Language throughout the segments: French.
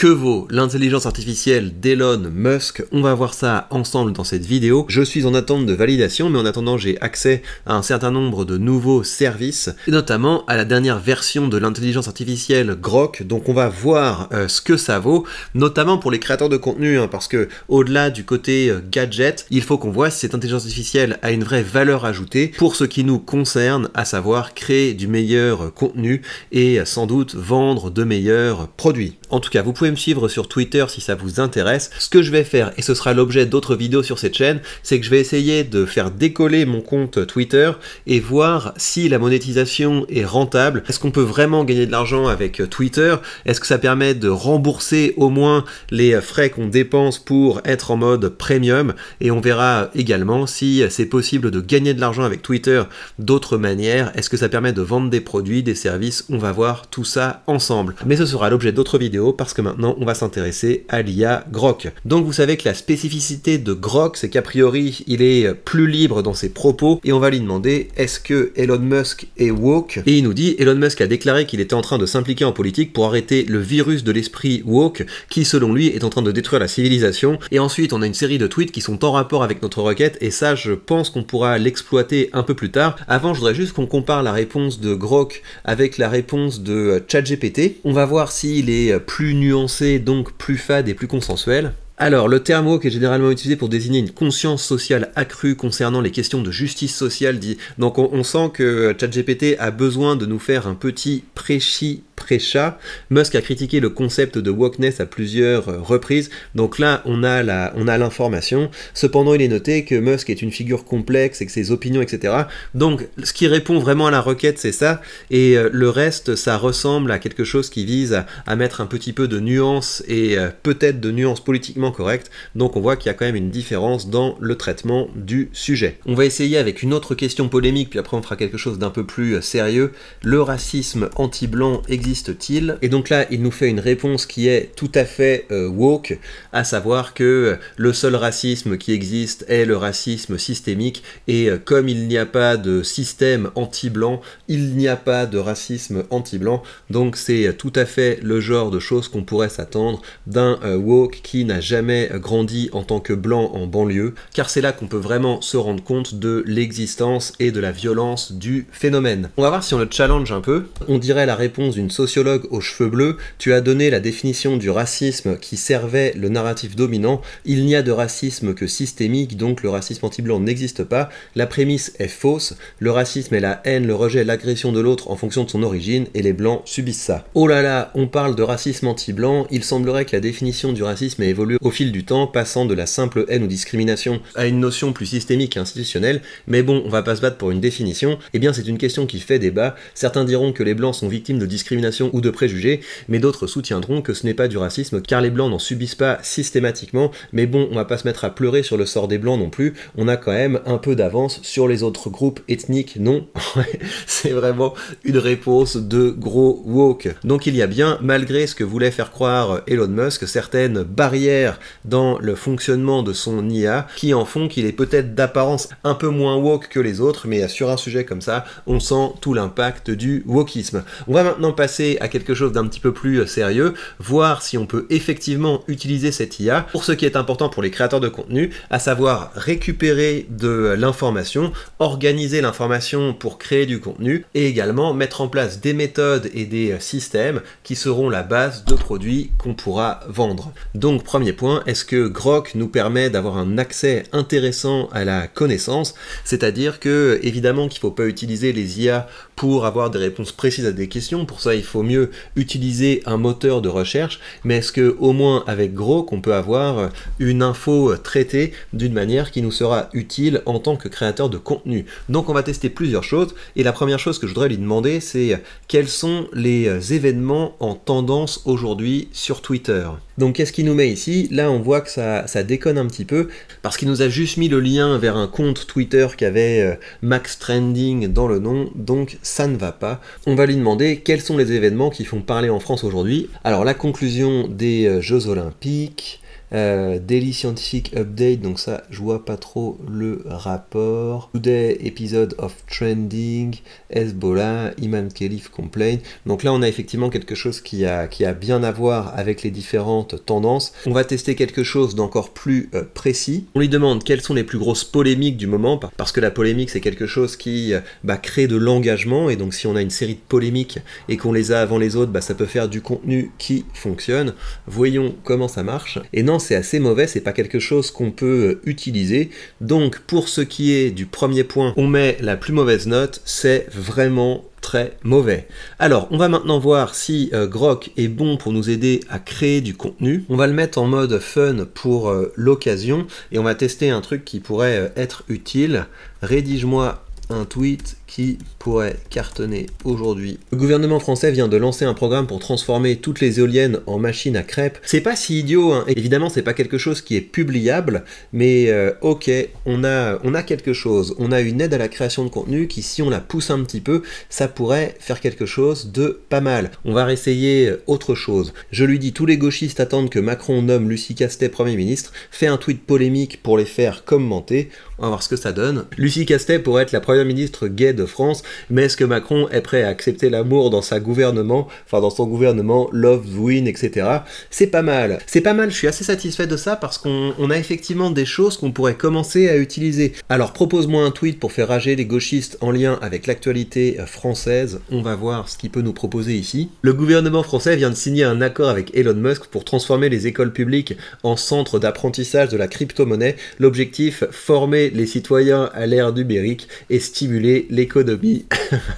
Que vaut l'intelligence artificielle d'Elon Musk? On va voir ça ensemble dans cette vidéo. Je suis en attente de validation, mais en attendant j'ai accès à un certain nombre de nouveaux services, et notamment à la dernière version de l'intelligence artificielle Grok, donc on va voir ce que ça vaut, notamment pour les créateurs de contenu, parce que au-delà du côté gadget, il faut qu'on voit si cette intelligence artificielle a une vraie valeur ajoutée pour ce qui nous concerne, à savoir créer du meilleur contenu et sans doute vendre de meilleurs produits. En tout cas, vous pouvez me suivre sur Twitter si ça vous intéresse. Ce que je vais faire, et ce sera l'objet d'autres vidéos sur cette chaîne, c'est que je vais essayer de faire décoller mon compte Twitter et voir si la monétisation est rentable. Est-ce qu'on peut vraiment gagner de l'argent avec Twitter? Est-ce que ça permet de rembourser au moins les frais qu'on dépense pour être en mode premium? Et on verra également si c'est possible de gagner de l'argent avec Twitter d'autres manières. Est-ce que ça permet de vendre des produits, des services? On va voir tout ça ensemble. Mais ce sera l'objet d'autres vidéos parce que maintenant on va s'intéresser à l'IA Grok. Donc vous savez que la spécificité de Grok, c'est qu'a priori il est plus libre dans ses propos, et on va lui demander est-ce que Elon Musk est woke? Et il nous dit Elon Musk a déclaré qu'il était en train de s'impliquer en politique pour arrêter le virus de l'esprit woke qui selon lui est en train de détruire la civilisation. Et ensuite on a une série de tweets qui sont en rapport avec notre requête, et ça je pense qu'on pourra l'exploiter un peu plus tard. Avant je voudrais juste qu'on compare la réponse de Grok avec la réponse de ChatGPT. On va voir s'il est plus nuancé, donc plus fade et plus consensuel. Alors, le terme woke est généralement utilisé pour désigner une conscience sociale accrue concernant les questions de justice sociale. Donc on sent que ChatGPT a besoin de nous faire un petit pré-chat. Musk a critiqué le concept de wokeness à plusieurs reprises, donc là on a l'information. Cependant il est noté que Musk est une figure complexe et que ses opinions, etc. Donc ce qui répond vraiment à la requête c'est ça, et le reste ça ressemble à quelque chose qui vise à mettre un petit peu de nuance, et peut-être de nuance politiquement correcte. Donc on voit qu'il y a quand même une différence dans le traitement du sujet. On va essayer avec une autre question polémique, puis après on fera quelque chose d'un peu plus sérieux. Le racisme anti-blanc existe-t-il? Et donc là, il nous fait une réponse qui est tout à fait woke, à savoir que le seul racisme qui existe est le racisme systémique, et comme il n'y a pas de système anti-blanc, il n'y a pas de racisme anti-blanc, donc c'est tout à fait le genre de choses qu'on pourrait s'attendre d'un woke qui n'a jamais grandi en tant que blanc en banlieue, car c'est là qu'on peut vraiment se rendre compte de l'existence et de la violence du phénomène. On va voir si on le challenge un peu. On dirait la réponse d'une sociologue aux cheveux bleus. Tu as donné la définition du racisme qui servait le narratif dominant. Il n'y a de racisme que systémique, donc le racisme anti-blanc n'existe pas. La prémisse est fausse. Le racisme est la haine, le rejet, l'agression de l'autre en fonction de son origine, et les blancs subissent ça. Oh là là, on parle de racisme anti-blanc. Il semblerait que la définition du racisme ait évolué au fil du temps, passant de la simple haine ou discrimination à une notion plus systémique et institutionnelle. Mais bon, on va pas se battre pour une définition. Eh bien, c'est une question qui fait débat. Certains diront que les blancs sont victimes de discrimination ou de préjugés, mais d'autres soutiendront que ce n'est pas du racisme car les blancs n'en subissent pas systématiquement. Mais bon, on va pas se mettre à pleurer sur le sort des blancs non plus. On a quand même un peu d'avance sur les autres groupes ethniques, non? C'est vraiment une réponse de gros woke. Donc il y a bien, malgré ce que voulait faire croire Elon Musk, certaines barrières dans le fonctionnement de son IA qui en font qu'il est peut-être d'apparence un peu moins woke que les autres, mais sur un sujet comme ça, on sent tout l'impact du wokisme. On va maintenant passer à quelque chose d'un petit peu plus sérieux, voir si on peut effectivement utiliser cette IA pour ce qui est important pour les créateurs de contenu, à savoir récupérer de l'information, organiser l'information pour créer du contenu, et également mettre en place des méthodes et des systèmes qui seront la base de produits qu'on pourra vendre. Donc premier point, est-ce que Grok nous permet d'avoir un accès intéressant à la connaissance? C'est-à-dire que évidemment qu'il ne faut pas utiliser les IA pour avoir des réponses précises à des questions. Pour ça il faut mieux utiliser un moteur de recherche, mais est-ce que au moins avec Grok on peut avoir une info traitée d'une manière qui nous sera utile en tant que créateur de contenu? Donc on va tester plusieurs choses, et la première chose que je voudrais lui demander c'est quels sont les événements en tendance aujourd'hui sur Twitter. Donc qu'est-ce qu'il nous met ici? Là on voit que ça déconne un petit peu, parce qu'il nous a juste mis le lien vers un compte Twitter qui avait Max Trending dans le nom, donc ça ne va pas. On va lui demander quels sont les événements qui font parler en France aujourd'hui. Alors la conclusion des Jeux Olympiques, Daily Scientific Update, donc ça je vois pas trop le rapport. Today Episode of Trending, Hezbollah, Imam Khalif Complain. Donc là on a effectivement quelque chose qui a bien à voir avec les différentes tendances. On va tester quelque chose d'encore plus précis. On lui demande quelles sont les plus grosses polémiques du moment, parce que la polémique c'est quelque chose qui crée de l'engagement, et donc si on a une série de polémiques et qu'on les a avant les autres, ça peut faire du contenu qui fonctionne. Voyons comment ça marche. Et non, c'est assez mauvais, c'est pas quelque chose qu'on peut utiliser. Donc pour ce qui est du premier point, on met la plus mauvaise note, c'est vraiment très mauvais. Alors, on va maintenant voir si Grok est bon pour nous aider à créer du contenu. On va le mettre en mode fun pour l'occasion, et on va tester un truc qui pourrait être utile. Rédige-moi un tweet qui pourrait cartonner aujourd'hui. Le gouvernement français vient de lancer un programme pour transformer toutes les éoliennes en machines à crêpes. C'est pas si idiot, hein. Évidemment c'est pas quelque chose qui est publiable, mais ok, on a quelque chose. On a une aide à la création de contenu qui, si on la pousse un petit peu, ça pourrait faire quelque chose de pas mal. On va réessayer autre chose. Je lui dis, tous les gauchistes attendent que Macron nomme Lucie Castet Premier ministre, fait un tweet polémique pour les faire commenter. On va voir ce que ça donne. Lucie Castet pourrait être la première ministre gay de France, mais est-ce que Macron est prêt à accepter l'amour dans son gouvernement, love, win, etc. C'est pas mal. C'est pas mal, je suis assez satisfait de ça parce qu'on a effectivement des choses qu'on pourrait commencer à utiliser. Alors propose-moi un tweet pour faire rager les gauchistes en lien avec l'actualité française. On va voir ce qu'il peut nous proposer ici. Le gouvernement français vient de signer un accord avec Elon Musk pour transformer les écoles publiques en centres d'apprentissage de la crypto-monnaie. L'objectif, former les citoyens à l'ère numérique et stimuler l'économie.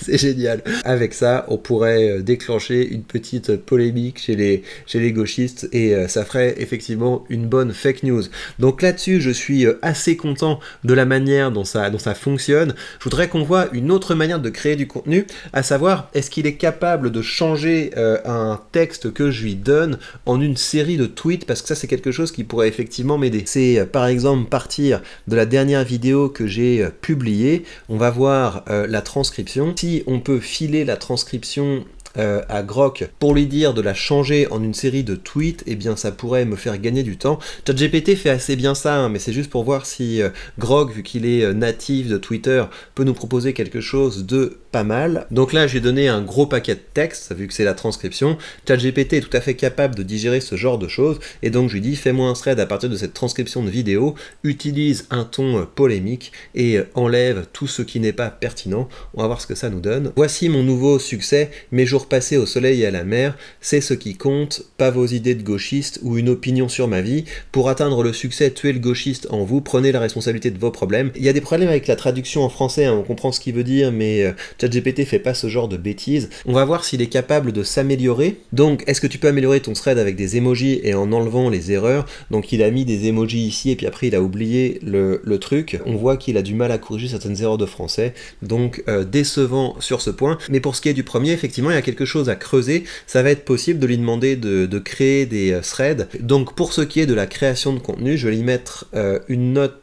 C'est génial. Avec ça, on pourrait déclencher une petite polémique chez les gauchistes, et ça ferait effectivement une bonne fake news. Donc là-dessus, je suis assez content de la manière dont ça fonctionne. Je voudrais qu'on voit une autre manière de créer du contenu, à savoir, est-ce qu'il est capable de changer un texte que je lui donne en une série de tweets, parce que ça c'est quelque chose qui pourrait effectivement m'aider. C'est par exemple partir de la dernière vidéo que j'ai publiée. On va voir la transcription. Si on peut filer la transcription à Grok pour lui dire de la changer en une série de tweets, eh bien ça pourrait me faire gagner du temps. ChatGPT fait assez bien ça, hein, mais c'est juste pour voir si Grok, vu qu'il est natif de Twitter, peut nous proposer quelque chose de pas mal. Donc là, j'ai donné un gros paquet de texte, vu que c'est la transcription. ChatGPT est tout à fait capable de digérer ce genre de choses, et donc je lui dis, fais-moi un thread à partir de cette transcription de vidéo, utilise un ton polémique, et enlève tout ce qui n'est pas pertinent. On va voir ce que ça nous donne. Voici mon nouveau succès, mes jours passés au soleil et à la mer, c'est ce qui compte, pas vos idées de gauchiste ou une opinion sur ma vie. Pour atteindre le succès, tuez le gauchiste en vous, prenez la responsabilité de vos problèmes. Il y a des problèmes avec la traduction en français, hein, on comprend ce qu'il veut dire, mais ChatGPT fait pas ce genre de bêtises. On va voir s'il est capable de s'améliorer. Donc, est-ce que tu peux améliorer ton thread avec des emojis et en enlevant les erreurs? Donc, il a mis des emojis ici et puis après il a oublié le truc. On voit qu'il a du mal à corriger certaines erreurs de français, donc décevant sur ce point. Mais pour ce qui est du premier, effectivement, il y a quelque chose à creuser. Ça va être possible de lui demander de créer des threads. Donc, pour ce qui est de la création de contenu, je vais lui mettre une note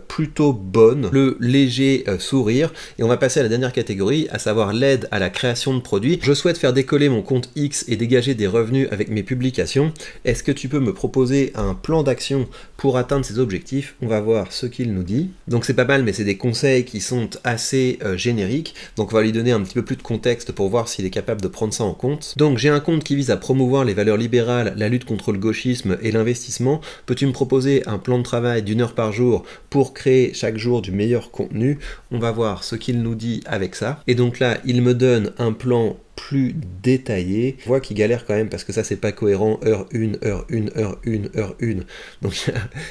plutôt bonne, le léger sourire, et on va passer à la dernière catégorie, à savoir l'aide à la création de produits. Je souhaite faire décoller mon compte X et dégager des revenus avec mes publications. Est-ce que tu peux me proposer un plan d'action pour atteindre ces objectifs? On va voir ce qu'il nous dit. Donc c'est pas mal, mais c'est des conseils qui sont assez génériques, donc on va lui donner un petit peu plus de contexte pour voir s'il est capable de prendre ça en compte. Donc j'ai un compte qui vise à promouvoir les valeurs libérales, la lutte contre le gauchisme et l'investissement. Peux-tu me proposer un plan de travail d'1 heure par jour pour créer chaque jour du meilleur contenu? On va voir ce qu'il nous dit avec ça. Et donc là, il me donne un plan plus détaillé. On voit qu'il galère quand même parce que ça c'est pas cohérent, heure 1, heure 1, heure 1, heure 1. Donc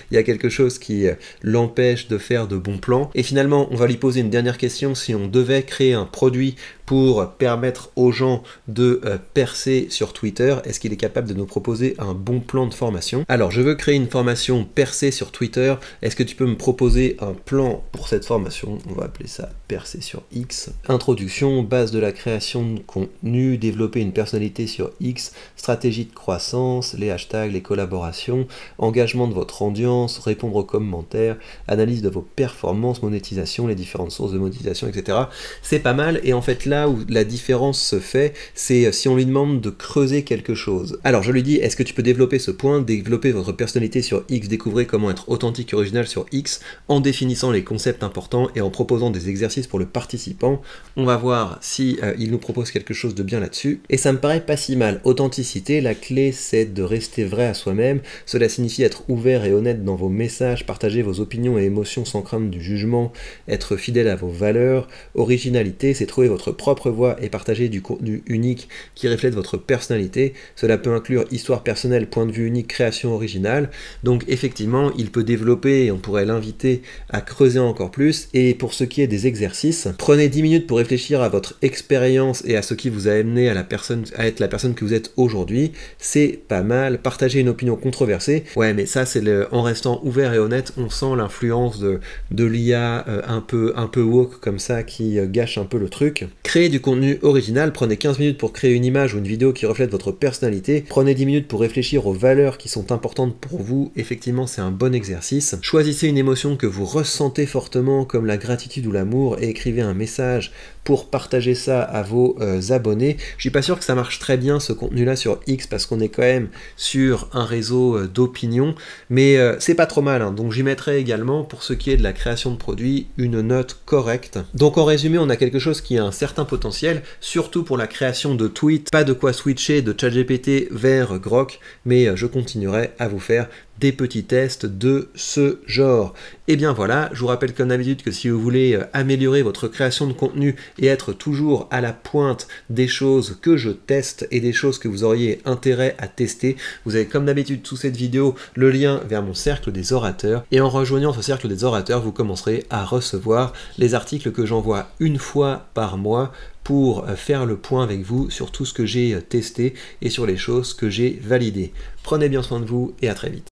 il y a quelque chose qui l'empêche de faire de bons plans. Et finalement, on va lui poser une dernière question. Si on devait créer un produit pour permettre aux gens de percer sur Twitter, est-ce qu'il est capable de nous proposer un bon plan de formation? Alors, je veux créer une formation percer sur Twitter. Est-ce que tu peux me proposer un plan pour cette formation? On va appeler ça percer sur X. Introduction, base de la création de contenu. contenu, développer une personnalité sur X, stratégie de croissance, les hashtags, les collaborations, engagement de votre audience, répondre aux commentaires, analyse de vos performances, monétisation, les différentes sources de monétisation, etc. C'est pas mal, et en fait là où la différence se fait, c'est si on lui demande de creuser quelque chose. Alors je lui dis, est-ce que tu peux développer ce point, développer votre personnalité sur X, découvrir comment être authentique et original sur X, en définissant les concepts importants et en proposant des exercices pour le participant. On va voir si il nous propose quelque chose de bien là-dessus. Et ça me paraît pas si mal. Authenticité, la clé c'est de rester vrai à soi-même. Cela signifie être ouvert et honnête dans vos messages, partager vos opinions et émotions sans crainte du jugement, être fidèle à vos valeurs. Originalité, c'est trouver votre propre voix et partager du contenu unique qui reflète votre personnalité. Cela peut inclure histoire personnelle, point de vue unique, création originale. Donc effectivement, il peut développer et on pourrait l'inviter à creuser encore plus. Et pour ce qui est des exercices, prenez 10 minutes pour réfléchir à votre expérience et à ce qui vous a amené à être la personne que vous êtes aujourd'hui. C'est pas mal. Partagez une opinion controversée. Ouais, mais ça, c'est en restant ouvert et honnête, on sent l'influence de l'IA un peu woke comme ça qui gâche un peu le truc. Créez du contenu original. Prenez 15 minutes pour créer une image ou une vidéo qui reflète votre personnalité. Prenez 10 minutes pour réfléchir aux valeurs qui sont importantes pour vous. Effectivement, c'est un bon exercice. Choisissez une émotion que vous ressentez fortement comme la gratitude ou l'amour et écrivez un message pour partager ça à vos abonnés. Je suis pas sûr que ça marche très bien ce contenu là sur X parce qu'on est quand même sur un réseau d'opinion, mais c'est pas trop mal, hein. Donc j'y mettrai également, pour ce qui est de la création de produits, une note correcte. Donc en résumé, on a quelque chose qui a un certain potentiel, surtout pour la création de tweets. Pas de quoi switcher de ChatGPT vers Grok, mais je continuerai à vous faire des petits tests de ce genre. Et bien voilà, je vous rappelle comme d'habitude que si vous voulez améliorer votre création de contenu et être toujours à la pointe des choses que je teste et des choses que vous auriez intérêt à tester, vous avez comme d'habitude sous cette vidéo le lien vers mon cercle des orateurs, et en rejoignant ce cercle des orateurs, vous commencerez à recevoir les articles que j'envoie une fois par mois pour faire le point avec vous sur tout ce que j'ai testé et sur les choses que j'ai validées. Prenez bien soin de vous et à très vite.